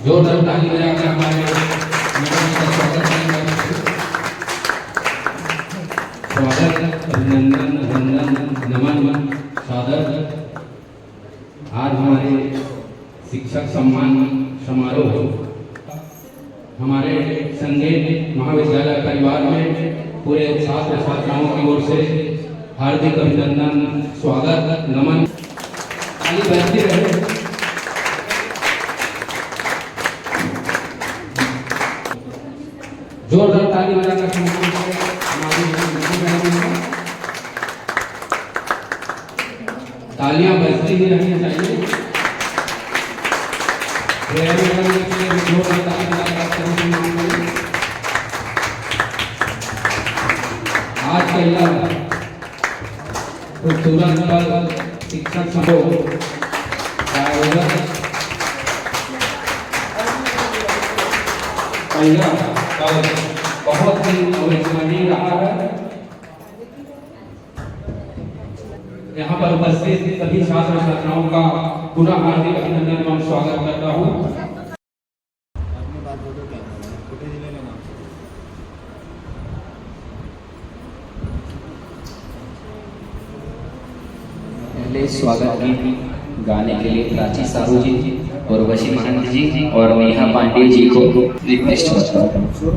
जोरदार ताली बजाकर हमारे मैडम का स्वागत करेंगे। स्वागत, अभिनंदन, वंदन, नमन, सादर। आज हमारे शिक्षक सम्मान समारोह हमारे संगीत महाविद्यालय परिवार में पूरे छात्र छात्राओं की ओर से हार्दिक अभिनंदन, स्वागत, नमन। ताली बजती रहे। जोरदार ताली बजाकर सम्मान करें हमारी मैडम का। तालियां बजती ही रहनी चाहिए। जोरदार ताली बजाकर सम्मान करें। आज का यह खूबसूरत पल शिक्षक समारोह बहुत ही अविस्मरणीय रहा है। यहाँ पर उपस्थित सभी छात्र छात्राओं का पुनः हार्दिक अभिनंदन एवं स्वागत करता हूँ। पहले स्वागत गीत गाने के लिए प्राची साहू जी और वशी महंत जी और नेहा पांडे जी को रिक्वेस्ट करता हूँ।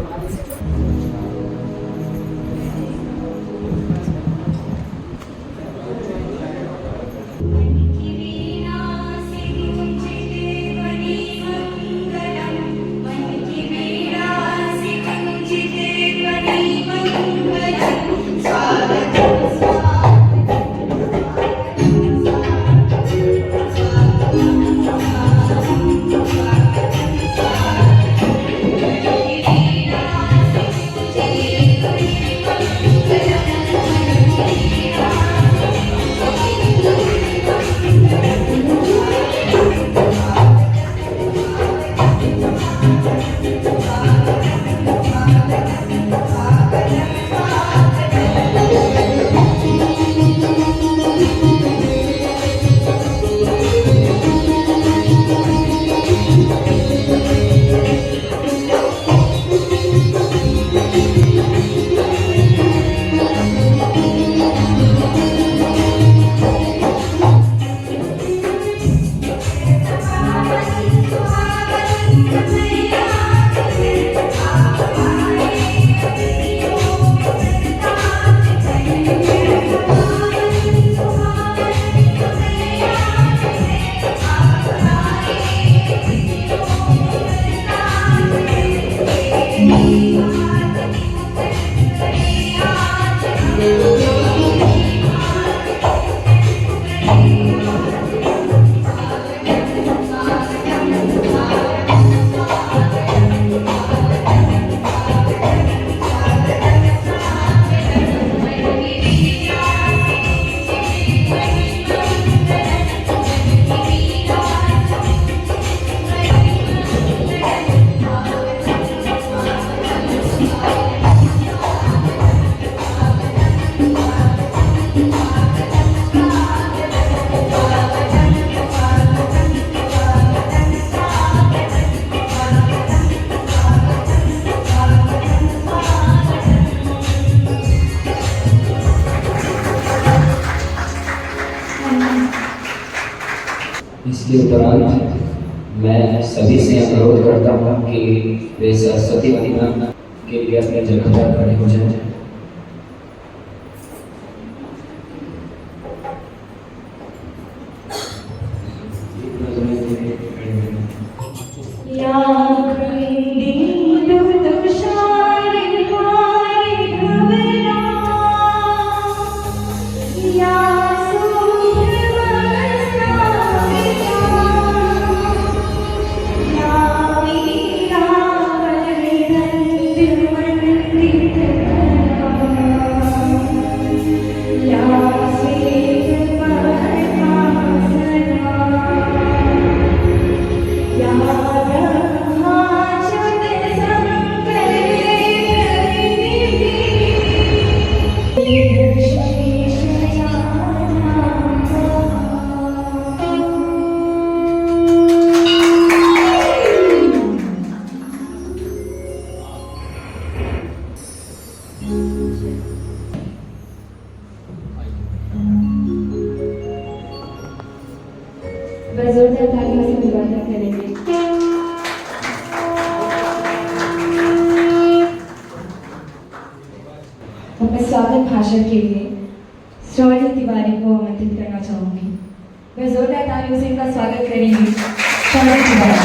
इसके उपरांत मैं सभी से अनुरोध करता हूँ कि वे सरस्वती वंदना के लिए अपने जगह पर खड़े हो जाएं। Yeah. वह जोरदार तालियों से अभिवादन करेंगे। अपने स्वागत भाषण के लिए श्रवण तिवारी को आमंत्रित करना चाहूंगी। वह जोरदार तालियों से इनका स्वागत करेंगे। श्रवण तिवारी।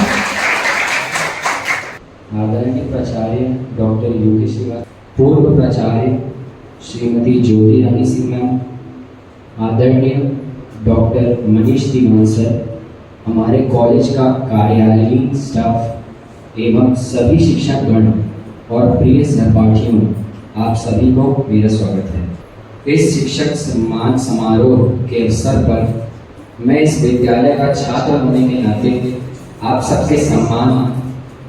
आदरणीय प्राचार्य डॉक्टर योगी श्रीवास्तव, पूर्व प्राचार्य श्रीमती ज्योति रानी सिंह मैम, आदरणीय डॉक्टर मनीष दीवान सर, हमारे कॉलेज का कार्यालयीन स्टाफ एवं सभी शिक्षकगण और प्रिय सहपाठियों, आप सभी को मेरा स्वागत है। इस शिक्षक सम्मान समारोह के अवसर पर मैं इस विद्यालय का छात्र होने के नाते आप सबके सम्मान,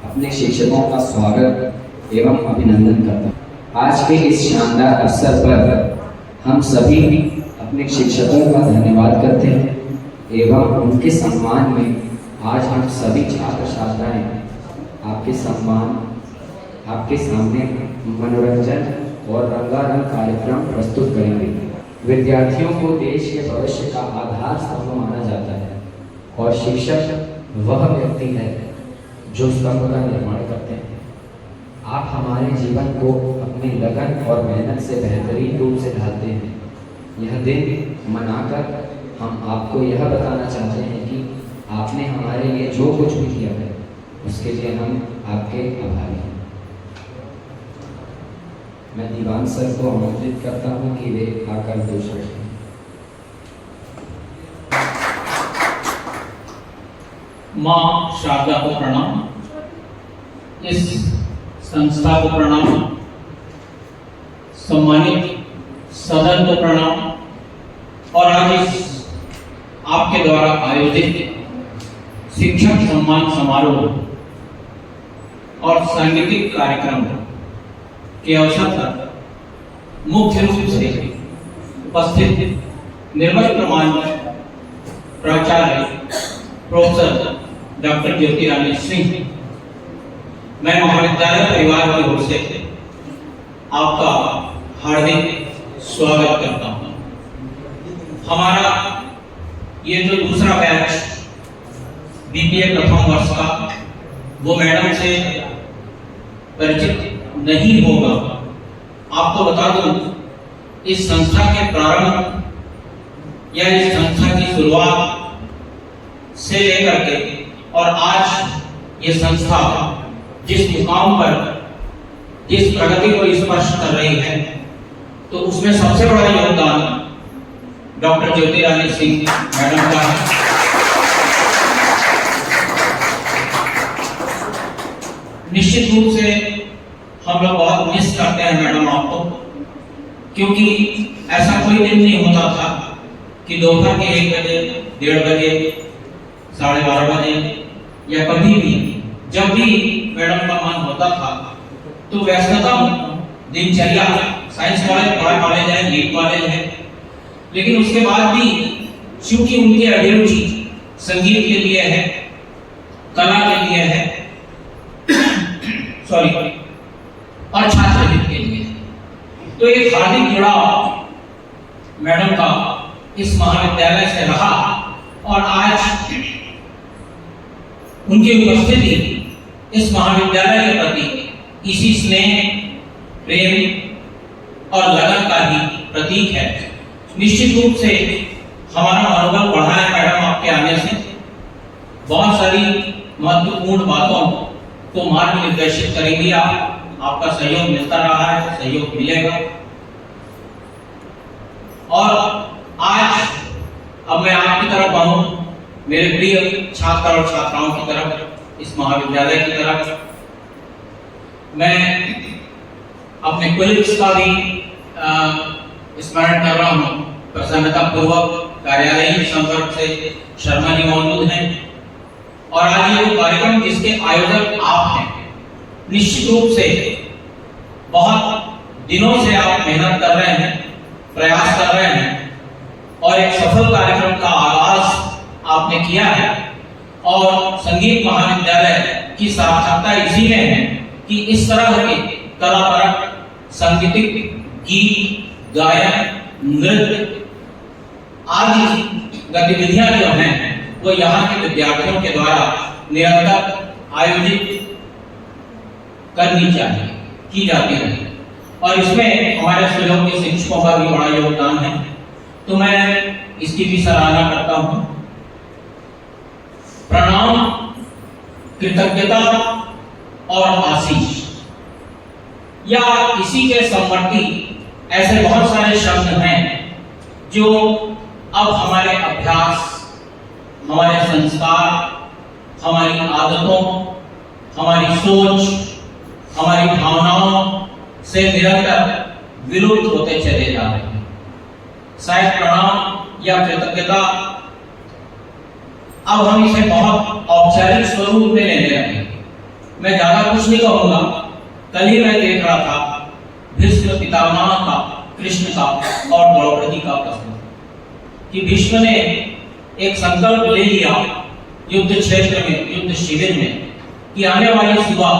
अपने शिक्षकों का स्वागत एवं अभिनंदन करता हूँ। आज के इस शानदार अवसर पर हम सभी अपने शिक्षकों का धन्यवाद करते हैं एवं उनके सम्मान में आज हम सभी छात्र छात्राएं आपके सम्मान, आपके सामने मनोरंजन और रंगारंग कार्यक्रम प्रस्तुत करेंगे। विद्यार्थियों को देश के भविष्य का आधार स्तंभ माना जाता है और शिक्षक वह व्यक्ति है जो स्तंभ का निर्माण करते हैं। आप हमारे जीवन को अपनी लगन और मेहनत से बेहतरीन रूप से ढालते हैं। यह दिन मनाकर हम आपको यह बताना चाहते हैं कि आपने हमारे लिए जो कुछ भी किया है उसके लिए हम आपके आभारी हैं। मैं दीवान सर को आमंत्रित करता हूं कि वे आकर दूसरे माँ शारदा को प्रणाम, इस संस्था को प्रणाम, सम्मानित सदन को प्रणाम और आज इस आपके द्वारा आयोजित शिक्षक सम्मान समारोह और सांगीतिक कार्यक्रम के अवसर पर मुख्य रूप से उपस्थित निर्वस्त्र प्राचार्य प्रोफेसर डॉक्टर ज्योति रानी सिंह, मैं महाविद्यालय परिवार की ओर से आपका हार्दिक स्वागत करता हूं। हमारा ये जो दूसरा बैच बीपीए प्रथम वर्ष का, वो मैडम से परिचित नहीं होगा। आपको बता दूं, इस संस्था के प्रारंभ या इस संस्था की शुरुआत से लेकर के और आज ये संस्था जिस मुकाम पर, जिस प्रगति को स्पर्श कर रही है, तो उसमें सबसे बड़ा योगदान डॉक्टर ज्योति रानी सिंह मैडम का है। निश्चित रूप से हम लोग बहुत मिस करते हैं मैडम आपको, क्योंकि ऐसा कोई दिन नहीं होता था कि दोपहर के 1 बजे, 1:30 बजे, 12:30 बजे या कभी भी जब भी मैडम का मन होता था तो व्यस्ततम दिनचर्या, साइंस कॉलेज बड़ा कॉलेज है, नीट कॉलेज है, लेकिन उसके बाद भी चूंकि उनकी अभिरुचि संगीत के लिए है, कला के लिए है, सॉरी, और छात्र हित के लिए, तो एक हार्दिक जुड़ाव मैडम का इस महाविद्यालय से रहा और आज उनकी उपस्थिति इस महाविद्यालय के प्रति इसी स्नेह, प्रेम और लगन का ही प्रतीक है। निश्चित रूप से हमारा मनोबल बढ़ा है मैडम आपके आने से। बहुत सारी महत्वपूर्ण बातों को मार्ग निर्देशित करेंगी आप, आपका सहयोग मिलता रहा है, सहयोग मिलेगा। और आज अब मैं आपकी तरफ आऊं, मेरे प्रिय छात्र और छात्राओं की तरफ, इस महाविद्यालय की तरफ। मैं अपने कोलिग्स का भी स्मरण कर रहा हूं। प्रसन्नता पूर्वक कार्यालयीन संपर्क से शर्मा जी मौजूद हैं और आज ये वो कार्यक्रम जिसके आयोजक आप हैं। निश्चित रूप से बहुत दिनों से आप मेहनत कर रहे हैं, प्रयास कर रहे हैं और एक सफल कार्यक्रम का आगाज आपने किया है। और संगीत महाविद्यालय की सार्थकता इसी में है कि इस तरह के कलापरक सांगीतिक गीत, गायन, नृत्य आदि गतिविधियां जो हैं वो यहाँ के विद्यार्थियों के द्वारा निरंतर आयोजित करनी चाहिए, की जाती है। और इसमें हमारे सुयोग्य शिक्षकों का भी बड़ा योगदान है, तो मैं इसकी भी सराहना करता हूँ। प्रणाम, कृतज्ञता और आशीष या इसी के समवर्ती ऐसे बहुत सारे शब्द हैं जो अब हमारे अभ्यास, हमारे संस्कार, हमारी आदतों, हमारी सोच, हमारी भावनाओं से निरंतर विलुप्त होते चले जा रहे हैं। शायद प्रणाम या कृतज्ञता अब हम इसे बहुत औपचारिक स्वरूप में लेने लगे। मैं ज्यादा कुछ नहीं कहूंगा। कल ही मैं देख रहा था भीष्म पितामह का, कृष्ण का और द्रौपदी का प्रश्न कि भीष्म ने एक संकल्प ले लिया युद्ध क्षेत्र में, युद्ध शिविर में, कि आने वाली सुबह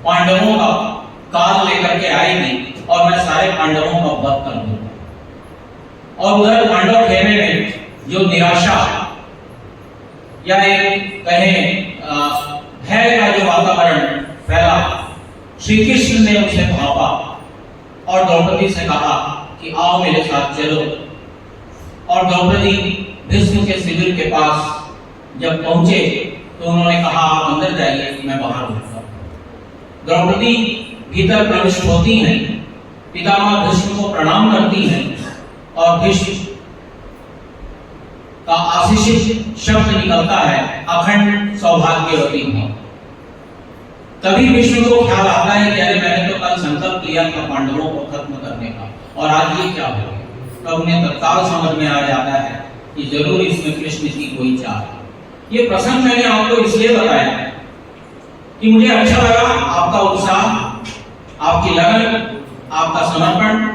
पांडवों का काल लेकर के आएगी और मैं सारे पांडवों का वध कर दूंगा। और उधर पांडव खेमे में जो निराशा या एक कहें भय का जो वातावरण फैला, श्री कृष्ण ने उसे भापा और द्रौपदी से कहा कि आओ मेरे साथ चलो। और द्रौपदी भीष्म के शिविर के पास जब पहुंचे तो उन्होंने कहा आप अंदर जाइए, मैं बाहर रहूंगा। द्रौपदी भीतर प्रविष्ट होती हैं, पितामह भीष्म को प्रणाम करती हैं और भीष्म का आशीषित शब्द निकलता है, अखंड सौभाग्यवती हो। तभी भीष्म को ख्याल आता है कि अरे मैंने तो कल संकल्प लिया था पांडवों को खत्म करने का, और आज ये क्या हो गया। तब उन्हें तत्काल समझ में आ जाता है कि जरूर इसमें कृष्ण की कोई चाह है। ये प्रसंग मैंने आपको इसलिए बताया कि मुझे अच्छा लगा आपका उत्साह, आपकी लगन, आपका समर्पण,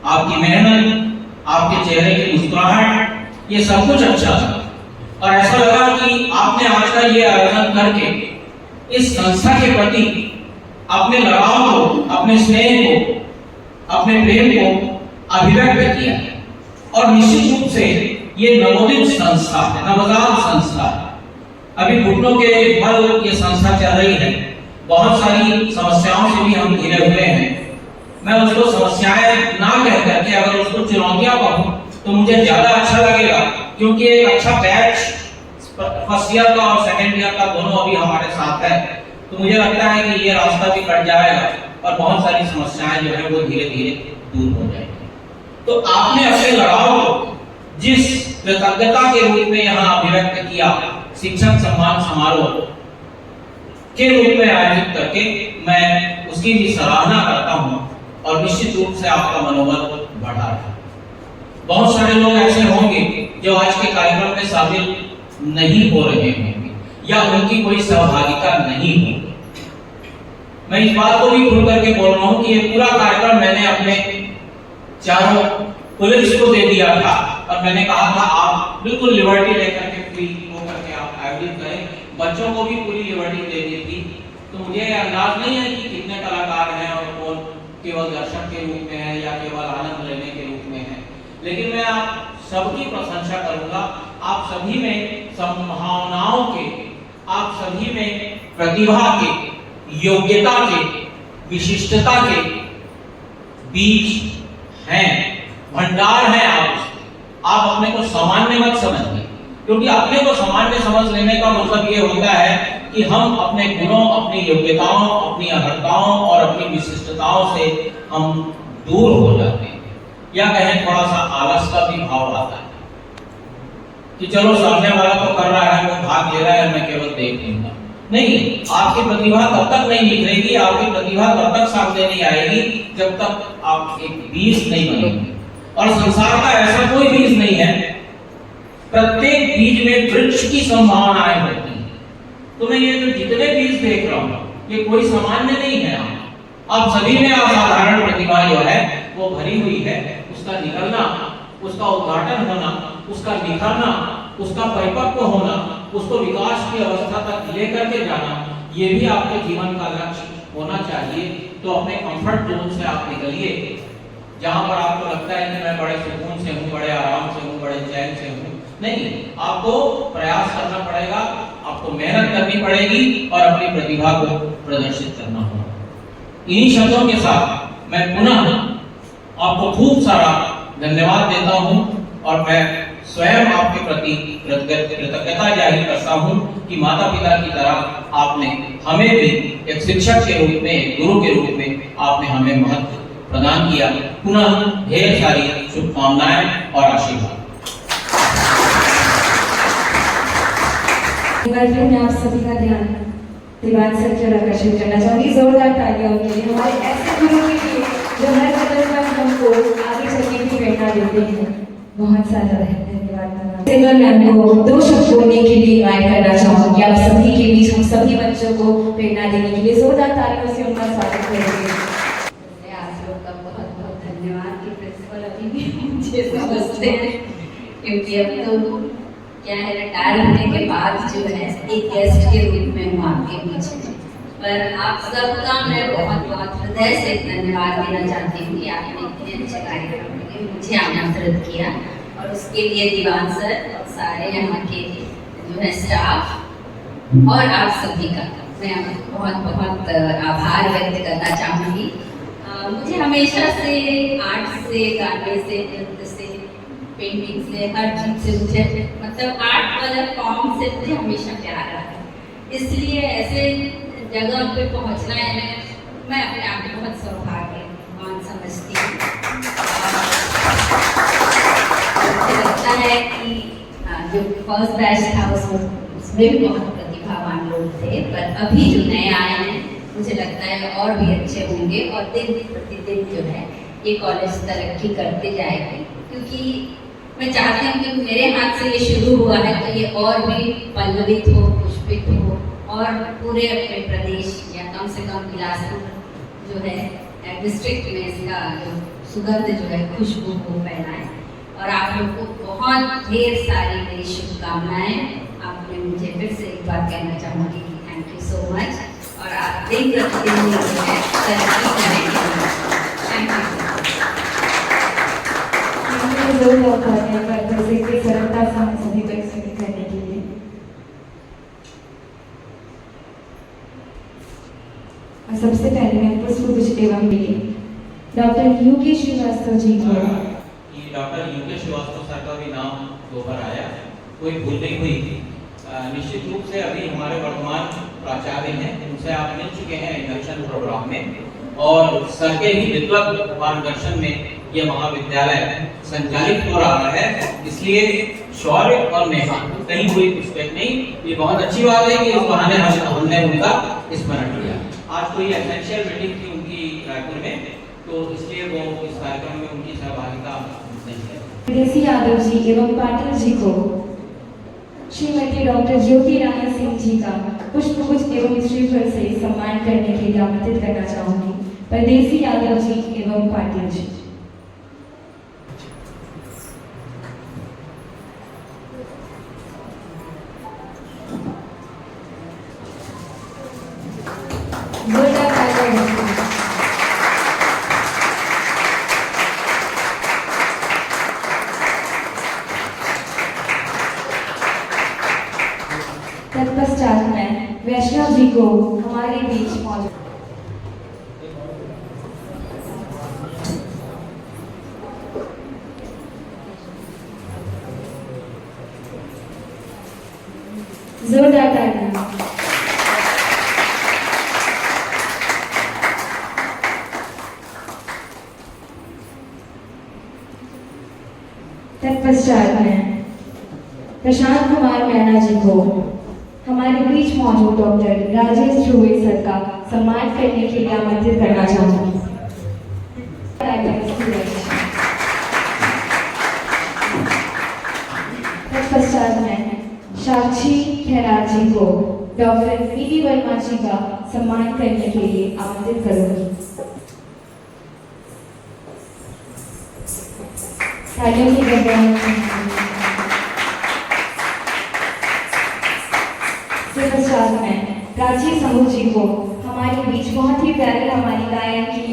आपकी मेहनत, आपके चेहरे की मुस्कुराहट, ये सब कुछ अच्छा था। और ऐसा लगा कि आपने आज का ये आयोजन करके इस संस्था के प्रति अपने लगाव को, अपने स्नेह को, अपने प्रेम को अभिव्यक्त किया है। और निश्चित रूप से ये नवोदित संस्था है, नवजात संस्था है। अभी घुटनों के बल ये संस्था चल रही है। बहुत सारी समस्याओं से भी हम घिरे हुए हैं। मैं उसको समस्याएं ना कह करके अगर उसको चुनौतियां कहूं तो मुझे ज्यादा अच्छा लगेगा, क्योंकि एक अच्छा बैच फर्स्ट ईयर का और सेकंड ईयर का दोनों अभी हमारे साथ है। तो मुझे लगता है कि ये रास्ता भी कट जाएगा और बहुत सारी समस्याएं जो है वो धीरे धीरे दूर हो जाएगी। तो आपने अपने लगाव को जिस कृतज्ञता के रूप में यहाँ अभिव्यक्त किया, शिक्षक सम्मान समारोह के रूप में आयोजित करके, मैं उसकी भी सराहना करता हूँ और निश्चित रूप से आपका मनोबल बढ़ा है। बहुत सारे लोग ऐसे होंगे जो आज के कार्यक्रम में शामिल नहीं हो रहे होंगे या उनकी कोई सहभागिता नहीं होगी। मैं इस बात को भी खुल करके बोल रहा हूँ कि ये पूरा कार्यक्रम मैंने अपने चारों पुलिस को दे दिया था और मैंने कहा था आप बिल्कुल लिबर्टी लेकर के फ्री होकर के आप आयोजित करें। बच्चों को भी पूरी लिबर्टी दे दी थी। तो मुझे अंदाज नहीं है कि कितने कलाकार हैं और कौन केवल दर्शक के रूप में है या केवल आनंद लेने के रूप में है, लेकिन मैं आप सबकी प्रशंसा करूंगा। आप सभी में संभावनाओं के, आप सभी में प्रतिभा के, योग्यता के, विशिष्टता के बीज हैं, भंडार है। आप अपने को सामान्य मत समझिए, क्योंकि अपने को सामान्य समझ लेने का मतलब ये होता है कि हम अपने गुणों, अपनी योग्यताओं, अपनी अर्हताओं और अपनी विशिष्टताओं से हम दूर हो जाते हैं, या कहें थोड़ा सा आलस का भी भाव आता है कि चलो सामने वाला तो कर रहा है, वो भाग ले रहा है, मैं केवल देख लूंगा। नहीं, आपकी प्रतिभा तब तक नहीं निखरेगी, आपकी प्रतिभा तब तक सामने नहीं आएगी जब तक आप एक बीज नहीं बनेंगे। और संसार का ऐसा कोई बीज नहीं है, प्रत्येक बीज में वृक्ष की संभावनाएं होती हैं। तो मैं ये जो जितने बीज देख रहा हूँ ये कोई सामान्य नहीं है। आप सभी में असाधारण प्रतिभा जो है वो भरी हुई है। उसका निकलना, उसका उद्घाटन होना, उसका निखरना, उसका परिपक्व होना, उसको विकास की अवस्था तक लेकर के जाना, ये भी आपके जीवन का लक्ष्य होना चाहिए। तो अपने कंफर्ट जोन से आप निकलिए, जहां पर आपको लगता है कि मैं बड़े सुकून से हूँ, बड़े आराम से हूँ, बड़े चैन से हूँ, नहीं, आपको प्रयास करना पड़ेगा, आपको मेहनत करनी पड़ेगी और अपनी प्रतिभा को प्रदर्शित करना होगा। इन्हीं शब्दों के साथ मैं पुनः आपको खूब सारा धन्यवाद देता हूं और मैं स्वयं आपके प्रति कृतज्ञता जाहिर करता हूं कि माता पिता की तरह आपने हमें भी एक शिक्षक के रूप में, एक गुरु के रूप में आपने हमें महत्व प्रदान किया। पुनः ढेर सारी शुभकामनाएं और आशीर्वाद। मैं आप सभी का ध्यान दीवान सर की ओर आकर्षित करना चाहूंगी। जोरदार तालियां उनके लिए, हमारे ऐसे गुरु के लिए जो हर कदम पर हमको आगे चलने की प्रेरणा देते हैं। बहुत सारा धन्यवाद। सिंगर मैम को 2 शब्द बोलने के लिए इनवाइट करना चाहूंगी। आप सभी के बीच हम सभी बच्चों को प्रेरणा देने के लिए जोरदार तालियों से उनका स्वागत करेंगे। आप लोग का बहुत बहुत धन्यवाद कि प्रिंसिपल अभी भी मुझे समझते हैं, क्योंकि अब तो क्या है, रिटायर होने के बाद जो है एक गेस्ट के रूप में हूँ आपके बीच में। पर आप सबका मैं बहुत बहुत हृदय से धन्यवाद देना चाहती हूँ कि आपने इतने अच्छे कार्यक्रम के लिए मुझे आमंत्रित किया, और उसके लिए दीवान सर और सारे यहाँ के जो है स्टाफ और आप सभी का मैं बहुत बहुत आभार व्यक्त करना चाहूँगी। मुझे हमेशा से आर्ट से, गाने से, नृत्य से, पेंटिंग से, हर चीज़ से मुझे मतलब आर्ट वाला फॉर्म से मुझे हमेशा प्यार रहा है। इसलिए ऐसे जगह पे पहुंचना है मैं अपने आप में बहुत सौभाग्यवान समझती हूँ। मुझे लगता है कि जो फर्स्ट बैच था उसमें भी बहुत प्रतिभावान लोग थे, पर अभी जो नए आए हैं मुझे लगता है और भी अच्छे होंगे, और दिन प्रतिदिन जो है ये कॉलेज तरक्की करते जाएगी, क्योंकि मैं चाहती हूँ कि मेरे हाथ से ये शुरू हुआ है तो ये और भी पल्लवित हो, पुष्पित हो, और पूरे अपने प्रदेश या कम से कम बिलासपुर जो है डिस्ट्रिक्ट में इसका जो सुगंध जो है, खुशबू को फैलाएं। और आप लोग को बहुत ढेर सारी मेरी शुभकामनाएं। आपने मुझे फिर से एक बार कहना चाहूँगी कि थैंक यू सो मच, और आप दिन प्रतिदिन जो है तरक्की करेंगे। Thank you. सरलता से हम सभी को एक्सप्लेन करने के लिए और सबसे पहले मैं पुष्पगुच्छ एवं मिली डॉक्टर यूके श्रीवास्तव जी को। डॉक्टर यूके श्रीवास्तव सर का भी नाम दोबारा आया, कोई भूल नहीं हुई थी। निश्चित रूप से अभी हमारे वर्तमान प्राचार्य हैं, उनसे आप मिल चुके हैं इंडक्शन प्रोग्राम में, और सर के ही विद्वत मार्गदर्शन में यह महाविद्यालय संचालित हो रहा है। इसलिए शौर्य और नेहा कहीं कोई पुस्तक नहीं, ये बहुत अच्छी बात है कि इस बहाने हमने उनका स्मरण किया। आज कोई एसेंशियल मीटिंग थी उनकी रायपुर में, तो इसलिए वो इस कार्यक्रम में उनकी सहभागिता नहीं है। विदेशी यादव जी एवं पाटिल जी को श्रीमती डॉक्टर ज्योति रानी सिंह जी का पुष्पगुच्छ एवं श्रीफल से सम्मान करने के लिए आमंत्रित करना चाहूंगी। परदेसी यादव जी एवं पाटिल जी। तत्पश्चात मैं वैष्णव जी को हमारे बीच मौजूद जोरदार तालियां। तत्पश्चात मैं प्रशांत कुमार मैना जी को हमारे बीच मौजूद डॉक्टर राजेश ध्रुवे सर का सम्मान करने के लिए आमंत्रित करना चाहूंगी। तत्पश्चात मैं साक्षी खैरात जी को डॉक्टर वीडी वर्मा जी का सम्मान करने के लिए आमंत्रित करूंगी। तालियों की गड़गड़ाहट। तत्पश्चात मैं प्राची समूह जी को हमारे बीच बहुत ही प्यारी हमारी गायन की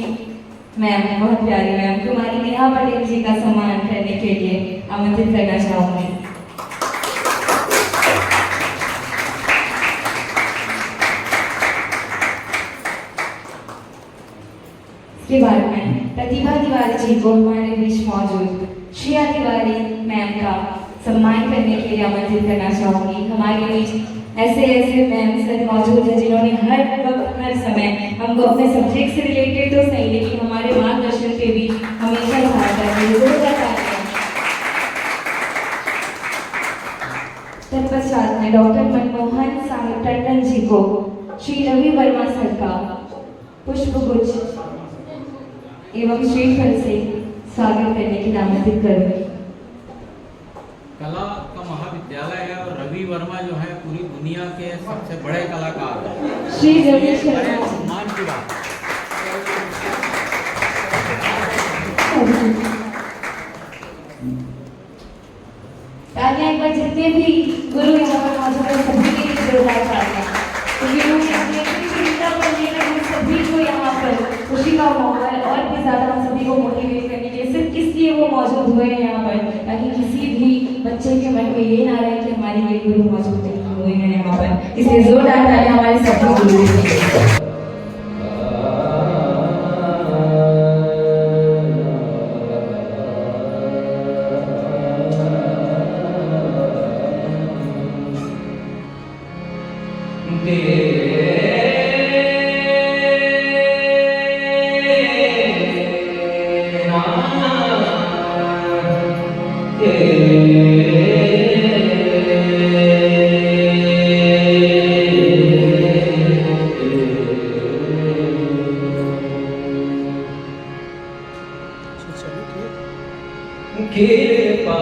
मैम, बहुत प्यारी मैम कुमारी नेहा पटेल जी का सम्मान करने के लिए आमंत्रित करना चाहूंगी। के बाद में प्रतिभा तिवारी जी को हमारे बीच मौजूद श्रेया तिवारी मैम का सम्मान करने के लिए आमंत्रित करना चाहूँगी। हमारे बीच ऐसे मैम सर मौजूद हैं जिन्होंने हर वक्त हर समय हमको अपने सब्जेक्ट से रिलेटेड तो सही लेकिन हमारे मार्गदर्शन पे भी हमेशा सहायता की जरूरत है। तत्पश्चात में डॉक्टर मनमोहन साहिब टंडन जी को श्री रवि वर्मा सर का पुष्पगुच्छ एवं श्रीफल से स्वागत करने के लिए आमंत्रित करूंगी। कला का महाविद्यालय है और रवि वर्मा जो है पूरी दुनिया के सबसे बड़े कलाकार हैं। श्री रवि ये बड़े शर्मा सम्मान की बात है। तालियां एक बार जितने भी गुरु यहाँ पर मौजूद हैं सभी के लिए जोरदार तालियां। क्योंकि उन्होंने अपनी अपनी चिंता पर लेकर हम सभी को यहाँ पर खुशी का माहौल और भी ज़्यादा हम सभी को मोटिवेट करने के लिए सिर्फ इसलिए वो मौजूद हुए हैं यहाँ पर ताकि किसी भी बच्चे के मन में ये ना रहे कि हमारे ये गुरु मौजूद नहीं हुए हैं यहाँ पर। इसलिए जोरदार तालियां हमारे सभी गुरु के लिए। कृपा